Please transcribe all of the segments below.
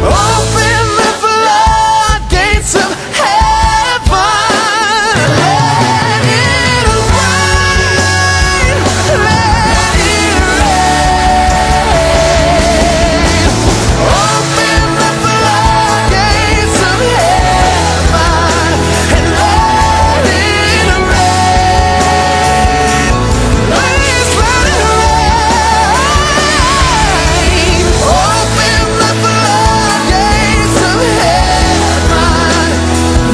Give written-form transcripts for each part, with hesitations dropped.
Open the floodgates of heaven. Let it rain. Let it rain. Open the floodgates of heaven and let it rain. Please let it rain. Open the floodgates of heaven.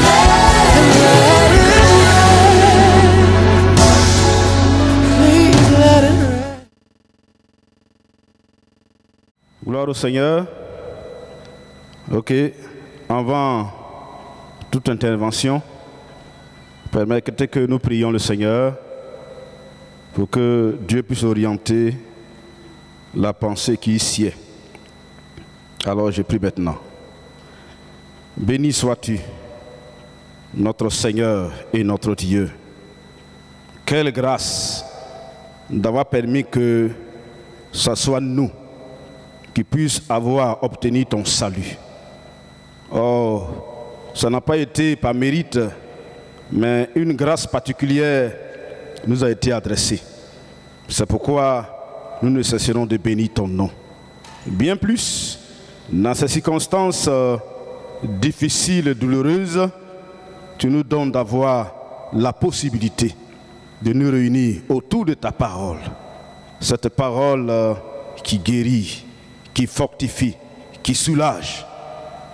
Let it rain. Please let it rain. Gloire au Seigneur. Ok, avant toute intervention, permettez que nous prions le Seigneur pour que Dieu puisse orienter la pensée qui y est. Alors je prie maintenant. Béni sois-tu, notre Seigneur et notre Dieu. Quelle grâce d'avoir permis que ce soit nous qui puissions avoir obtenu ton salut. Oh, ça n'a pas été par mérite, mais une grâce particulière nous a été adressée. C'est pourquoi nous ne cesserons de bénir ton nom. Bien plus, dans ces circonstances difficiles et douloureuses, tu nous donnes d'avoir la possibilité de nous réunir autour de ta parole. Cette parole qui guérit, qui fortifie, qui soulage.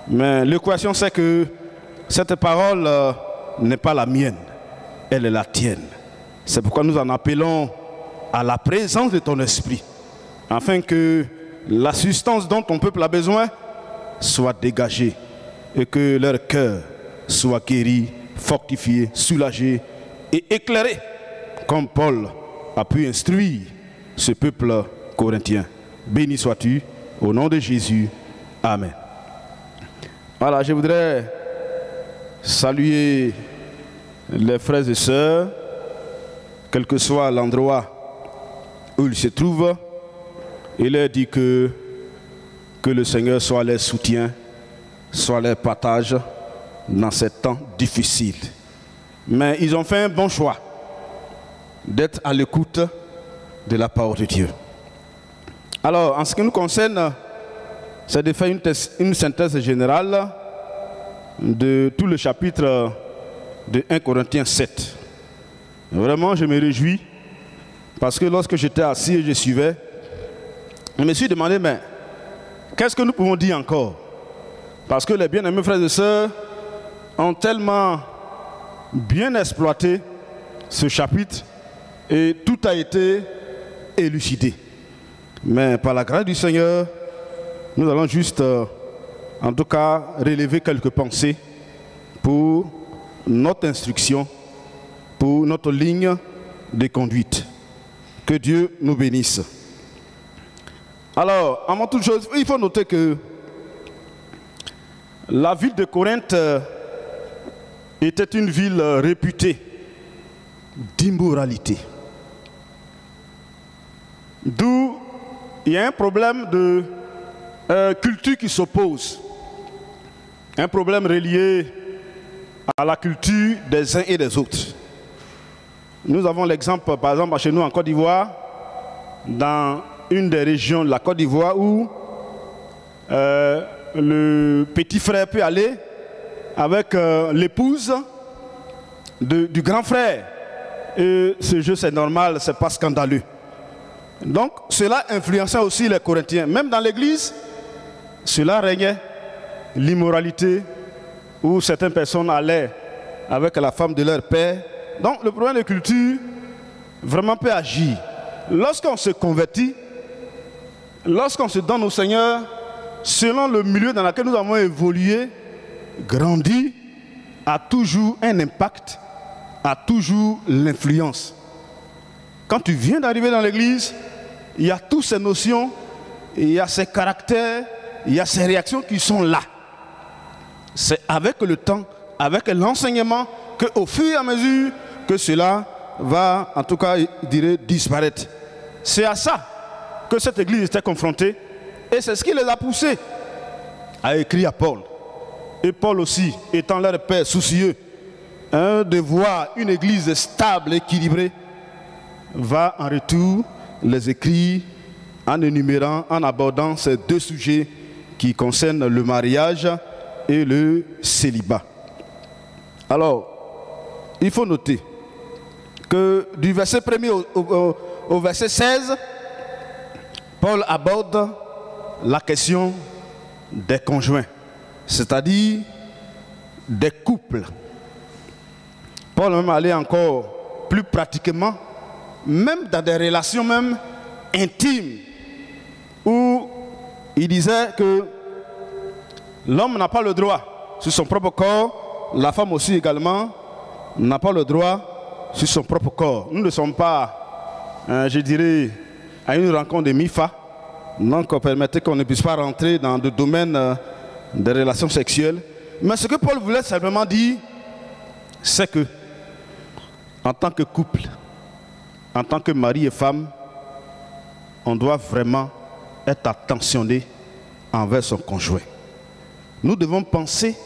Mais l'équation c'est que cette parole n'est pas la mienne, elle est la tienne. C'est pourquoi nous en appelons à la présence de ton esprit, afin que la substance dont ton peuple a besoin soit dégagée et que leur cœur soit guéri, fortifié, soulagé et éclairé, comme Paul a pu instruire ce peuple corinthien. Béni sois-tu, au nom de Jésus. Amen. Voilà, je voudrais saluer les frères et sœurs, quel que soit l'endroit où ils se trouvent, et leur dire que le Seigneur soit leur soutien, soit leur partage dans ces temps difficiles. Mais ils ont fait un bon choix d'être à l'écoute de la parole de Dieu. Alors, en ce qui nous concerne, c'est de faire une synthèse générale de tout le chapitre de 1 Corinthiens 7. Vraiment, je me réjouis parce que lorsque j'étais assis et je suivais, je me suis demandé, mais qu'est-ce que nous pouvons dire encore? Parce que les bien-aimés frères et sœurs ont tellement bien exploité ce chapitre et tout a été élucidé. Mais par la grâce du Seigneur, nous allons juste, en tout cas, relever quelques pensées pour notre instruction, pour notre ligne de conduite. Que Dieu nous bénisse. Alors, avant toute chose, il faut noter que la ville de Corinthe était une ville réputée d'immoralité. D'où il y a un problème de culture qui s'oppose. Un problème relié à la culture des uns et des autres. Nous avons l'exemple, par exemple, chez nous en Côte d'Ivoire, dans une des régions de la Côte d'Ivoire où le petit frère peut aller avec l'épouse du grand frère. Et ce jeu, c'est normal, c'est pas scandaleux. Donc, cela influençait aussi les Corinthiens. Même dans l'église, cela régnait. L'immoralité, où certaines personnes allaient avec la femme de leur père. Donc, le problème de culture, vraiment peut agir. Lorsqu'on se convertit, lorsqu'on se donne au Seigneur, selon le milieu dans lequel nous avons évolué, grandi, a toujours un impact, a toujours l'influence. Quand tu viens d'arriver dans l'église, il y a toutes ces notions, il y a ces caractères, il y a ces réactions qui sont là. C'est avec le temps, avec l'enseignement, qu'au fur et à mesure que cela va, en tout cas, je dirais, disparaître. C'est à ça que cette église était confrontée et c'est ce qui les a poussés a écrit à Paul. Et Paul aussi, étant leur père soucieux de voir une église stable, équilibrée, va en retour les écrire en énumérant, en abordant ces deux sujets qui concernent le mariage et le célibat. Alors, il faut noter que du verset 1er au verset 16, Paul aborde la question des conjoints, c'est-à-dire des couples. Paul même allait encore plus pratiquement, même dans des relations même intimes, où il disait que l'homme n'a pas le droit sur son propre corps, la femme aussi également n'a pas le droit sur son propre corps. Nous ne sommes pas, je dirais, à une rencontre de MIFA, donc permettez qu'on ne puisse pas rentrer dans le domaine des relations sexuelles. Mais ce que Paul voulait simplement dire, c'est que en tant que couple, en tant que mari et femme, on doit vraiment être attentionné envers son conjoint. Nous devons penser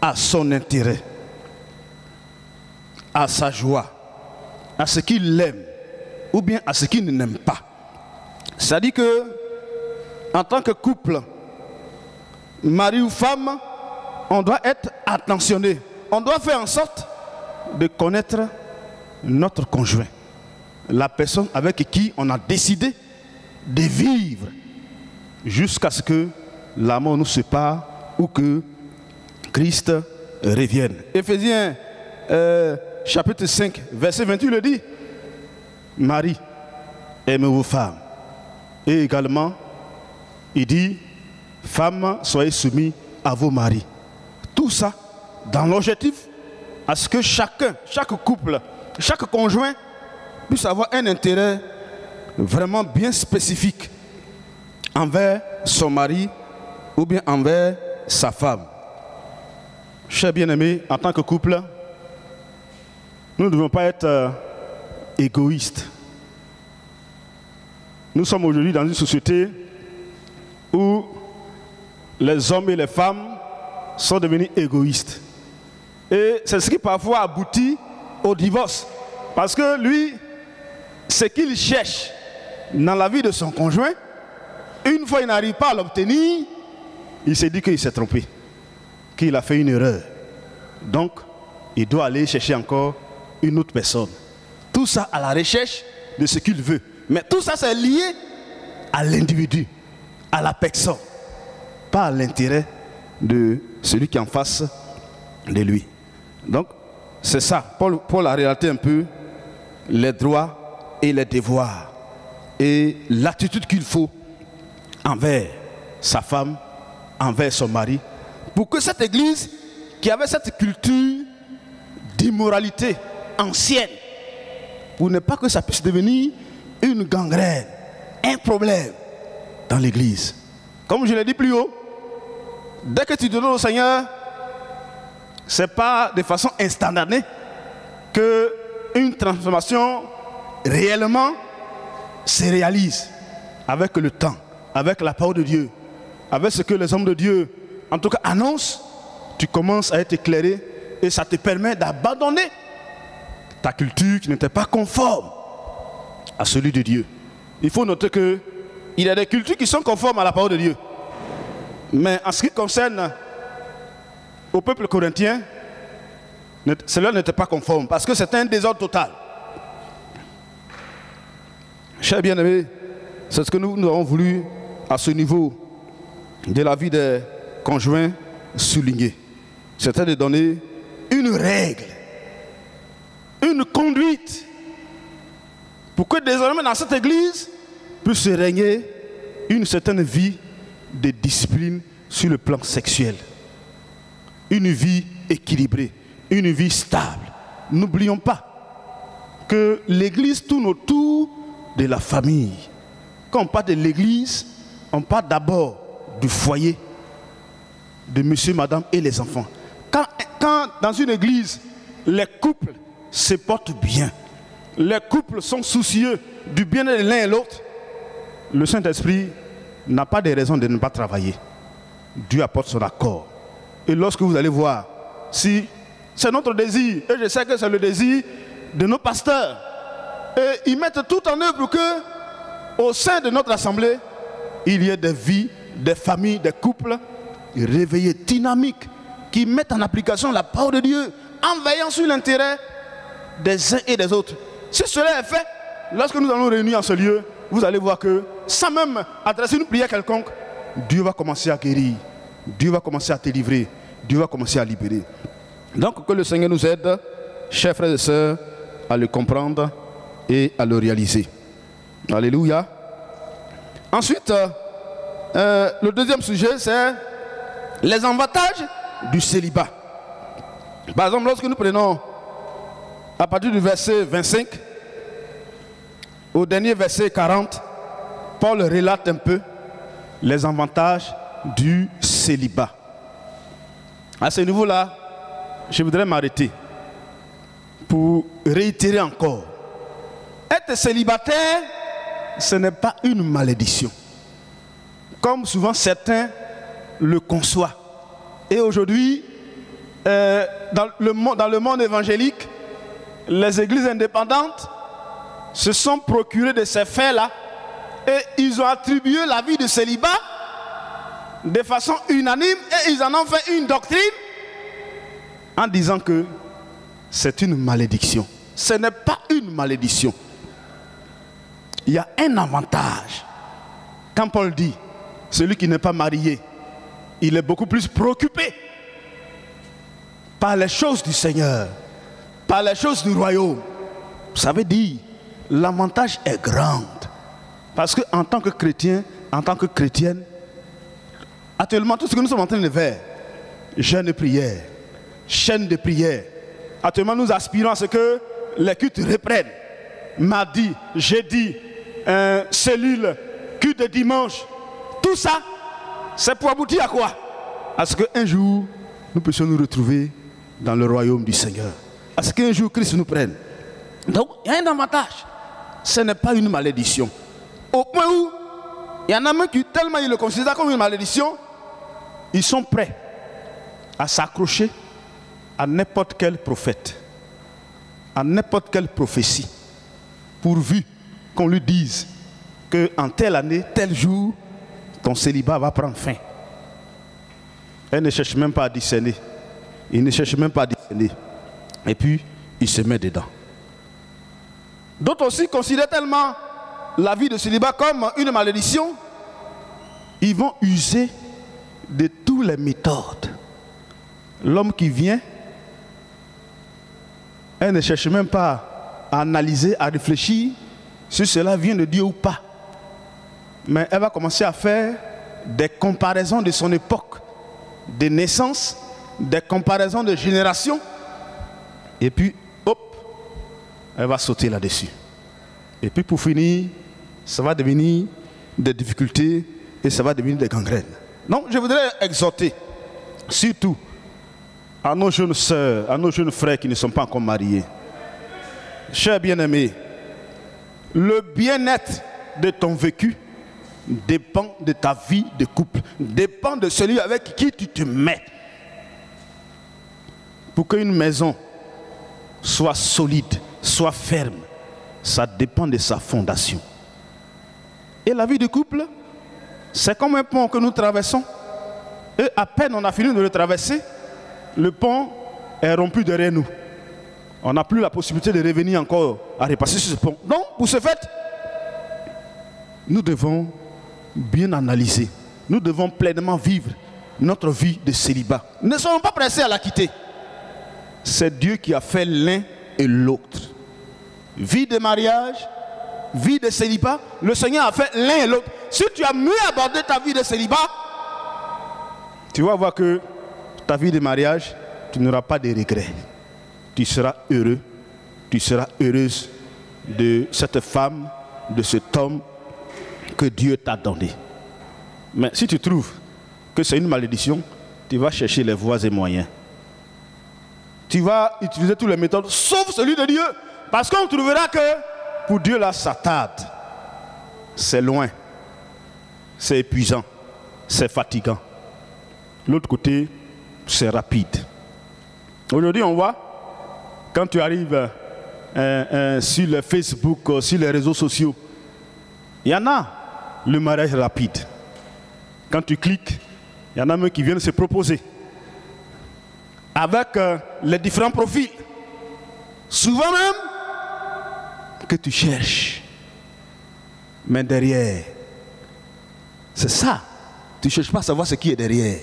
à son intérêt, à sa joie, à ce qu'il aime ou bien à ce qu'il n'aime pas. C'est-à-dire que en tant que couple, mari ou femme, on doit être attentionné. On doit faire en sorte de connaître notre conjoint, la personne avec qui on a décidé de vivre jusqu'à ce que la mort nous sépare ou que Christ revienne. Éphésiens chapitre 5, verset 28 le dit. Marie, aimez vos femmes. Et également, il dit, femmes, soyez soumis à vos maris. Tout ça dans l'objectif à ce que chaque couple, chaque conjoint puisse avoir un intérêt vraiment bien spécifique envers son mari ou bien envers sa femme. Chers bien-aimés, en tant que couple, nous ne devons pas être égoïstes. Nous sommes aujourd'hui dans une société où les hommes et les femmes sont devenus égoïstes. Et c'est ce qui parfois aboutit au divorce. Parce que lui, ce qu'il cherche dans la vie de son conjoint, une fois il n'arrive pas à l'obtenir, il s'est dit qu'il s'est trompé, qu'il a fait une erreur. Donc, il doit aller chercher encore une autre personne. Tout ça à la recherche de ce qu'il veut. Mais tout ça, c'est lié à l'individu, à la personne, pas à l'intérêt de celui qui est en face de lui. Donc, c'est ça. Paul a relaté un peu les droits et les devoirs et l'attitude qu'il faut envers sa femme, envers son mari, pour que cette église qui avait cette culture d'immoralité ancienne, pour ne pas que ça puisse devenir une gangrène, un problème dans l'église. Comme je l'ai dit plus haut, dès que tu donnes au Seigneur, ce n'est pas de façon instantanée qu'une transformation réellement se réalise avec le temps, avec la parole de Dieu, avec ce que les hommes de Dieu, en tout cas, annoncent. Tu commences à être éclairé et ça te permet d'abandonner ta culture qui n'était pas conforme à celui de Dieu. Il faut noter qu'il y a des cultures qui sont conformes à la parole de Dieu. Mais en ce qui concerne au peuple corinthien, cela n'était pas conforme parce que c'était un désordre total. Chers bien-aimés, c'est ce que nous avons voulu à ce niveau de la vie des conjoints souligner. C'était de donner une règle, une conduite pour que désormais dans cette église puisse régner une certaine vie de discipline sur le plan sexuel. Une vie équilibrée, une vie stable. N'oublions pas que l'église tourne autour de la famille. Quand on parle de l'église, on parle d'abord du foyer, de monsieur, madame et les enfants. Quand dans une église, les couples se portent bien, les couples sont soucieux du bien-être de l'un et l'autre, le Saint-Esprit n'a pas de raison de ne pas travailler. Dieu apporte son accord. Et lorsque vous allez voir, si c'est notre désir, et je sais que c'est le désir de nos pasteurs, et ils mettent tout en œuvre pour que, au sein de notre assemblée, il y ait des vies, des familles, des couples réveillés, dynamiques, qui mettent en application la parole de Dieu, en veillant sur l'intérêt des uns et des autres. Si cela est fait, lorsque nous allons réunir en ce lieu, vous allez voir que, sans même adresser une prière quelconque, Dieu va commencer à guérir, Dieu va commencer à délivrer, Dieu va commencer à libérer. Donc que le Seigneur nous aide, chers frères et sœurs, à le comprendre et à le réaliser. Alléluia. Ensuite, le deuxième sujet, c'est les avantages du célibat. Par exemple, lorsque nous prenons à partir du verset 25 au dernier verset 40, Paul relate un peu les avantages du célibat. À ce niveau-là, je voudrais m'arrêter pour réitérer encore. Être célibataire, ce n'est pas une malédiction, comme souvent certains le conçoivent. Et aujourd'hui, dans le monde évangélique, les églises indépendantes se sont procurées de ces faits-là et ils ont attribué la vie de célibat de façon unanime et ils en ont fait une doctrine en disant que c'est une malédiction. Ce n'est pas une malédiction. Il y a un avantage. Quand Paul dit, celui qui n'est pas marié, il est beaucoup plus préoccupé par les choses du Seigneur, par les choses du royaume. Ça veut dire, l'avantage est grand. Parce qu'en tant que chrétien, en tant que chrétienne, actuellement, tout ce que nous sommes en train de faire, jeûne de prière, chaîne de prière, actuellement nous aspirons à ce que les cultes reprennent. Mardi, jeudi, cellule, culte de dimanche, tout ça, c'est pour aboutir à quoi? À ce qu'un jour, nous puissions nous retrouver dans le royaume du Seigneur. À ce qu'un jour, Christ nous prenne. Donc, il y a un avantage. Ce n'est pas une malédiction. Au point où, il y en a même qui, tellement ils le considèrent comme une malédiction, ils sont prêts à s'accrocher à n'importe quel prophète, à n'importe quelle prophétie, pourvu qu'on lui dise qu'en telle année, tel jour, ton célibat va prendre fin. Elle ne cherche même pas à discerner. Il ne cherche même pas à discerner. Et puis, il se met dedans. D'autres aussi considèrent tellement la vie de célibat comme une malédiction. Ils vont user de toutes les méthodes. L'homme qui vient, elle ne cherche même pas à analyser, à réfléchir si cela vient de Dieu ou pas. Mais elle va commencer à faire des comparaisons de son époque, de naissance, des comparaisons de génération. Et puis, hop, elle va sauter là-dessus. Et puis pour finir, ça va devenir des difficultés et ça va devenir des gangrènes. Donc je voudrais exhorter, surtout à nos jeunes sœurs, à nos jeunes frères qui ne sont pas encore mariés. Chers bien-aimés, le bien-être de ton vécu dépend de ta vie de couple, dépend de celui avec qui tu te mets. Pour qu'une maison soit solide, soit ferme, ça dépend de sa fondation. Et la vie de couple, c'est comme un pont que nous traversons. Et à peine on a fini de le traverser, le pont est rompu derrière nous. On n'a plus la possibilité de revenir encore à repasser sur ce pont. Donc, pour ce fait, nous devons bien analyser. Nous devons pleinement vivre notre vie de célibat. Ne soyons pas pressés à la quitter. C'est Dieu qui a fait l'un et l'autre. Vie de mariage, vie de célibat, le Seigneur a fait l'un et l'autre. Si tu as mieux abordé ta vie de célibat, tu vas voir que ta vie de mariage, tu n'auras pas de regrets. Tu seras heureux, tu seras heureuse de cette femme, de cet homme que Dieu t'a donné. Mais si tu trouves que c'est une malédiction, tu vas chercher les voies et moyens. Tu vas utiliser toutes les méthodes, sauf celui de Dieu. Parce qu'on trouvera que pour Dieu, là, ça tarde. C'est loin. C'est épuisant. C'est fatigant. L'autre côté, c'est rapide. Aujourd'hui, on voit, quand tu arrives sur le Facebook, sur les réseaux sociaux, il y en a le mariage rapide. Quand tu cliques, il y en a même qui viennent se proposer avec les différents profils. Souvent même que tu cherches. Mais derrière, c'est ça. Tu ne cherches pas à savoir ce qui est derrière.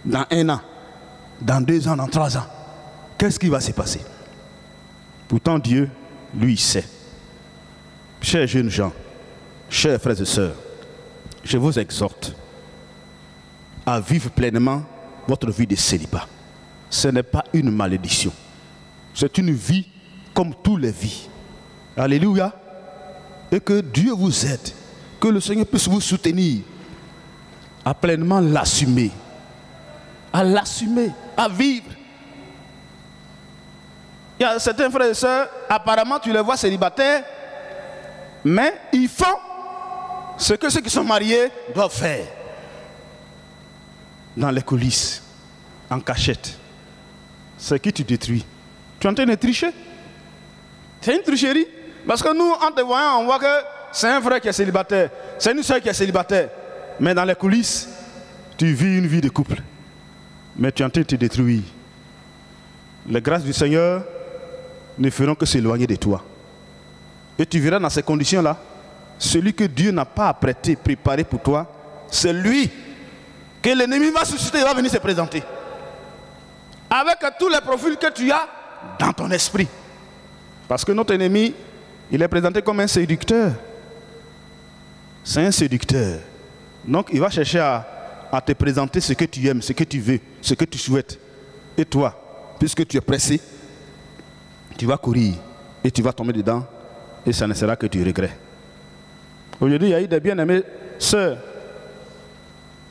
Dans 1 an, dans 2 ans, dans 3 ans, qu'est-ce qui va se passer? Pourtant Dieu, lui, il sait. Chers jeunes gens, chers frères et sœurs, je vous exhorte à vivre pleinement votre vie de célibat. Ce n'est pas une malédiction. C'est une vie comme toutes les vies. Alléluia. Et que Dieu vous aide. Que le Seigneur puisse vous soutenir à pleinement l'assumer. À l'assumer, à vivre. Il y a certains frères et sœurs, apparemment tu les vois célibataires, mais ils font ce que ceux qui sont mariés doivent faire. Dans les coulisses, en cachette. C'est qui tu détruis. Tu es en train de tricher. C'est une tricherie. Parce que nous, en te voyant, on voit que c'est un frère qui est célibataire, c'est une soeur qui est célibataire. Mais dans les coulisses, tu vis une vie de couple. Mais tu es en train de te détruire. Les grâces du Seigneur ne feront que s'éloigner de toi. Et tu verras dans ces conditions-là, celui que Dieu n'a pas apprêté, préparé pour toi, c'est lui que l'ennemi va susciter et va venir se présenter. Avec tous les profils que tu as dans ton esprit. Parce que notre ennemi, il est présenté comme un séducteur. C'est un séducteur. Donc il va chercher à te présenter ce que tu aimes, ce que tu veux, ce que tu souhaites. Et toi, puisque tu es pressé, tu vas courir et tu vas tomber dedans et ça ne sera que du regret. Aujourd'hui, il y a eu des bien-aimées sœurs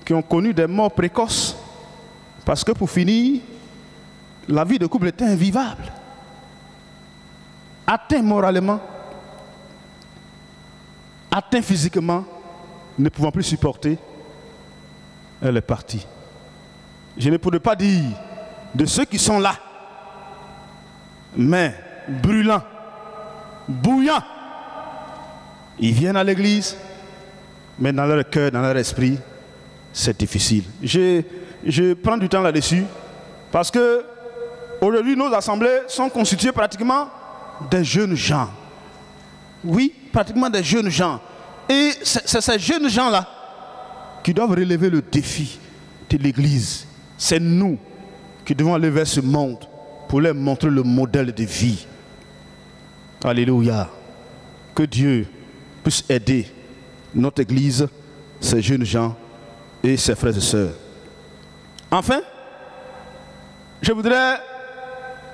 qui ont connu des morts précoces parce que pour finir, la vie de couple était invivable. Atteint moralement, atteint physiquement, ne pouvant plus supporter, elle est partie. Je ne pourrais pas dire de ceux qui sont là, mais brûlants, bouillants, ils viennent à l'église, mais dans leur cœur, dans leur esprit, c'est difficile. Je prends du temps là-dessus parce que aujourd'hui, nos assemblées sont constituées pratiquement des jeunes gens. Oui, pratiquement des jeunes gens. Et c'est ces jeunes gens-là qui doivent relever le défi de l'Église. C'est nous qui devons aller vers ce monde pour leur montrer le modèle de vie. Alléluia. Que Dieu puisse aider notre Église, ces jeunes gens et ses frères et sœurs. Enfin, je voudrais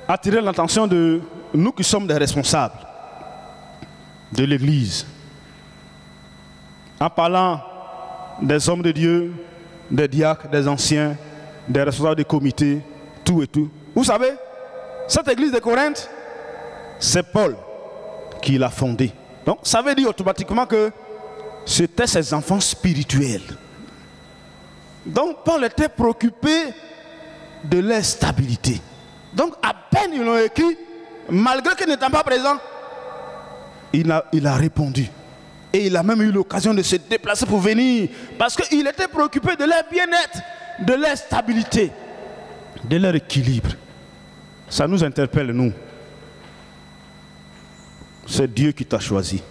attirer l'attention de nous qui sommes des responsables de l'Église, en parlant des hommes de Dieu, des diacres, des anciens, des responsables des comités, tout et tout. Vous savez, cette église de Corinthe, c'est Paul qui l'a fondée. Donc, ça veut dire automatiquement que c'était ses enfants spirituels. Donc, Paul était préoccupé de leur stabilité. Donc, à peine ils l'ont écrit, malgré qu'il n'était pas présent, il a répondu. Et il a même eu l'occasion de se déplacer pour venir. Parce qu'il était préoccupé de leur bien-être, de leur stabilité, de leur équilibre. Ça nous interpelle, nous. C'est Dieu qui t'a choisi.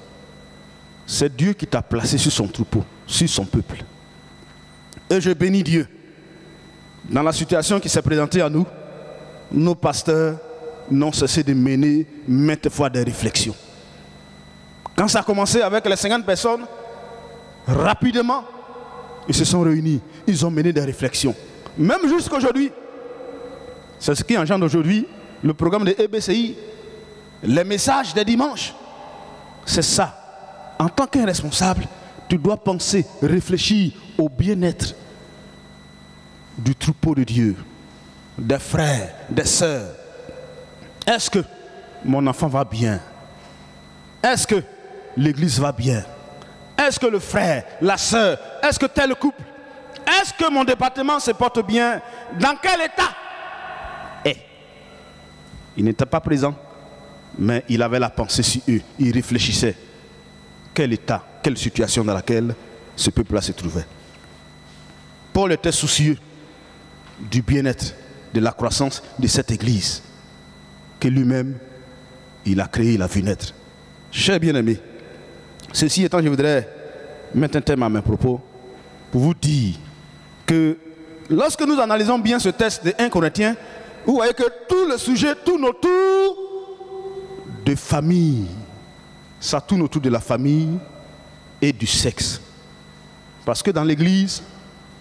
C'est Dieu qui t'a placé sur son troupeau, sur son peuple. Et je bénis Dieu. Dans la situation qui s'est présentée à nous, nos pasteurs n'ont cessé de mener maintes fois des réflexions. Quand ça a commencé avec les 50 personnes, rapidement, ils se sont réunis. Ils ont mené des réflexions. Même jusqu'à aujourd'hui. C'est ce qui engendre aujourd'hui le programme de EBCI. Les messages des dimanches. C'est ça. En tant qu'un responsable, tu dois penser, réfléchir au bien-être du troupeau de Dieu, des frères, des sœurs. Est-ce que mon enfant va bien? Est-ce que l'église va bien? Est-ce que le frère, la sœur, est-ce que tel couple est-ce que mon département se porte bien? Dans quel état est? Il n'était pas présent, mais il avait la pensée sur eux. Il réfléchissait. Quel état, quelle situation dans laquelle ce peuple-là se trouvait. Paul était soucieux du bien-être, de la croissance de cette église que lui-même, il a créé, il a vu naître. Chers bien-aimés, ceci étant, je voudrais mettre un terme à mes propos pour vous dire que lorsque nous analysons bien ce texte de 1 Corinthiens, vous voyez que tout le sujet tourne autour de famille. Ça tourne autour de la famille et du sexe. Parce que dans l'église,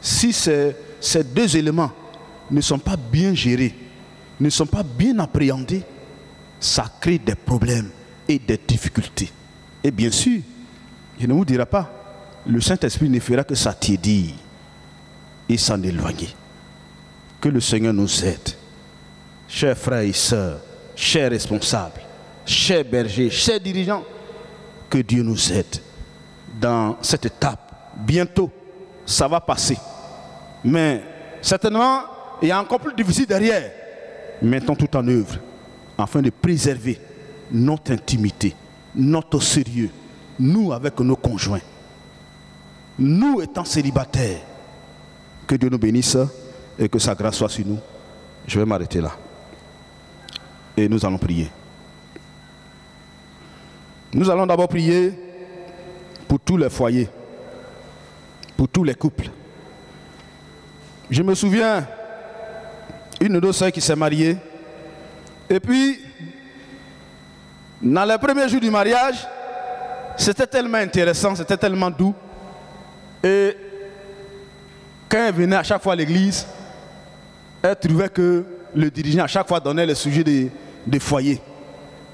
si ces deux éléments ne sont pas bien gérés, ne sont pas bien appréhendés, ça crée des problèmes et des difficultés. Et bien sûr, je ne vous dirai pas, le Saint-Esprit ne fera que s'attiédir et s'en éloigner. Que le Seigneur nous aide. Chers frères et sœurs, chers responsables, chers bergers, chers dirigeants, que Dieu nous aide dans cette étape. Bientôt, ça va passer. Mais certainement, il y a encore plus difficile derrière. Mettons tout en œuvre afin de préserver notre intimité, notre sérieux, nous avec nos conjoints, nous étant célibataires. Que Dieu nous bénisse et que sa grâce soit sur nous. Je vais m'arrêter là. Et nous allons prier. Nous allons d'abord prier pour tous les foyers, pour tous les couples. Je me souviens, une de nos sœurs qui s'est mariée, et puis, dans les premiers jours du mariage, c'était tellement intéressant, c'était tellement doux. Et quand elle venait à chaque fois à l'église, elle trouvait que le dirigeant à chaque fois donnait le sujet des foyers.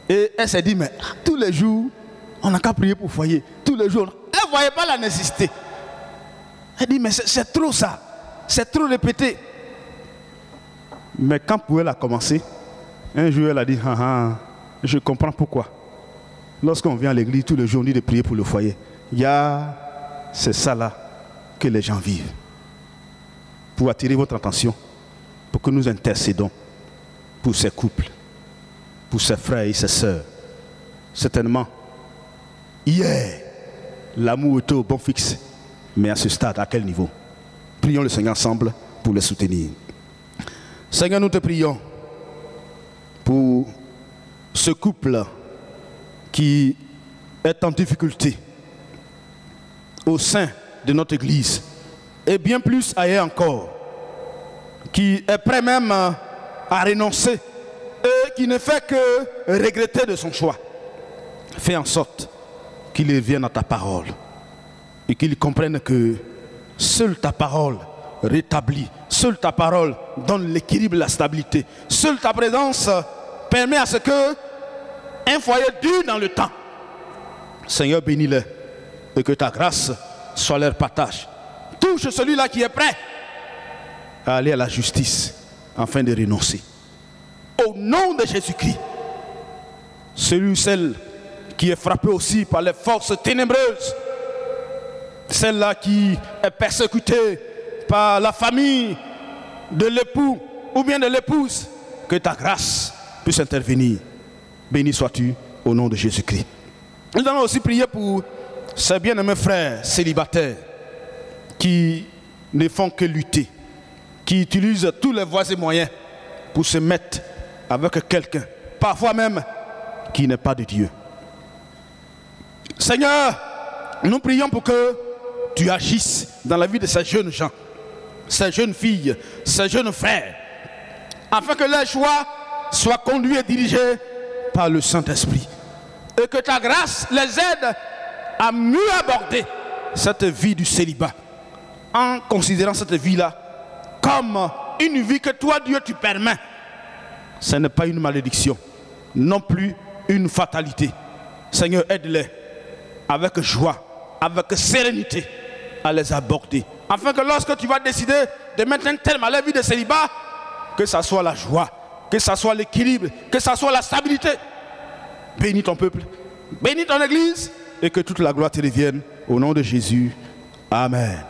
Et elle s'est dit, mais tous les jours, on n'a qu'à prier pour foyer. Tous les jours, elle ne voyait pas la nécessité. Elle dit, mais c'est trop ça. C'est trop répété. Mais quand pour elle a commencé, un jour elle a dit, je comprends pourquoi. Lorsqu'on vient à l'église, tous les jours, on dit de prier pour le foyer. C'est ça là que les gens vivent. Pour attirer votre attention, pour que nous intercédons pour ces couples, pour ses frères et ses sœurs. Certainement, hier, l'amour était au bon fixe. Mais à ce stade, à quel niveau? Prions le Seigneur ensemble pour les soutenir. Seigneur, nous te prions pour ce couple qui est en difficulté au sein de notre Église et bien plus ailleurs encore, qui est prêt même à renoncer et qui ne fait que regretter de son choix. Fais en sorte qu'il revienne à ta parole et qu'il comprenne que seule ta parole rétablit, seule ta parole donne l'équilibre, la stabilité, seule ta présence permet à ce que un foyer dure dans le temps. Seigneur, bénis-les et que ta grâce soit leur partage. Touche celui-là qui est prêt à aller à la justice afin de renoncer. Au nom de Jésus-Christ, celui ou celle qui est frappé aussi par les forces ténébreuses, celle-là qui est persécutée par la famille de l'époux ou bien de l'épouse, que ta grâce puisse intervenir. Béni sois-tu au nom de Jésus-Christ. Nous allons aussi prier pour ces bien-aimés frères célibataires qui ne font que lutter, qui utilisent tous les voies et moyens pour se mettre avec quelqu'un, parfois même qui n'est pas de Dieu. Seigneur, nous prions pour que tu agisses dans la vie de ces jeunes gens, ces jeunes filles, ces jeunes frères, afin que leur choix soit conduit et dirigé par le Saint-Esprit. Et que ta grâce les aide à mieux aborder cette vie du célibat, en considérant cette vie-là comme une vie que toi, Dieu, tu permets. Ce n'est pas une malédiction, non plus une fatalité. Seigneur, aide-les avec joie, avec sérénité à les aborder, afin que lorsque tu vas décider de mettre un terme à la vie de célibat, que ça soit la joie, que ça soit l'équilibre, que ça soit la stabilité. Bénis ton peuple, bénis ton église, et que toute la gloire te revienne au nom de Jésus. Amen.